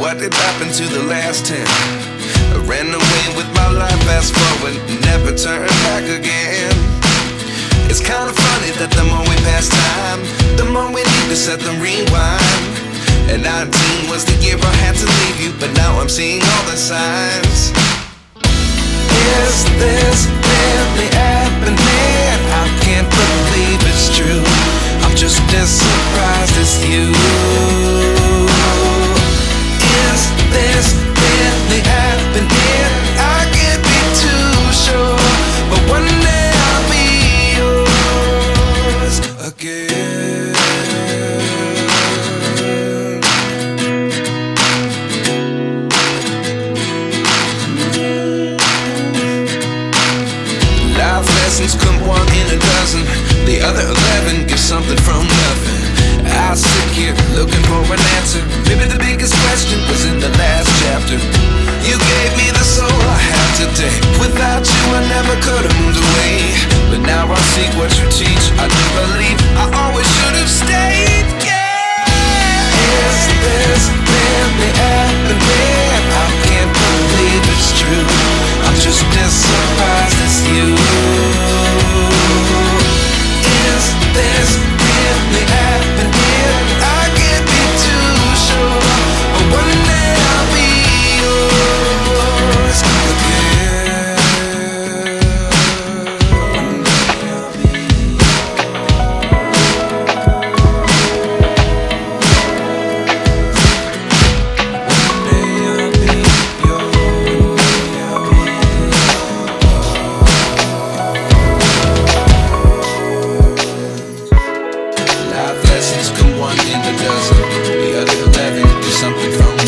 what did happen to the last 10? I ran away with my life, fast forward, never turn back again. It's kind of funny that the more we pass time, the more we need to set them rewind. And 19 was the year I had to leave you, but now I'm seeing all the signs. Is this really happening? I can't believe it's true. I'm just as surprised as you. Is this really happening? I can't be too sure, but one day I'll be yours again. Life lessons come one in a dozen. The other 11 get something from nothing. I sit here looking for an answer. Maybe the biggest question was in the last chapter. You gave me the soul I have today. Without you I never could have moved away. But now I see what you teach. I do believe I always should have stayed. Yeah. Is this really happening? I can't believe it's true. I'm just as surprised as you. Is this really happening? I can't be too sure, but one day I'll be yours again. One day I'll be Life lessons come one in a dozen. The other 11 is something from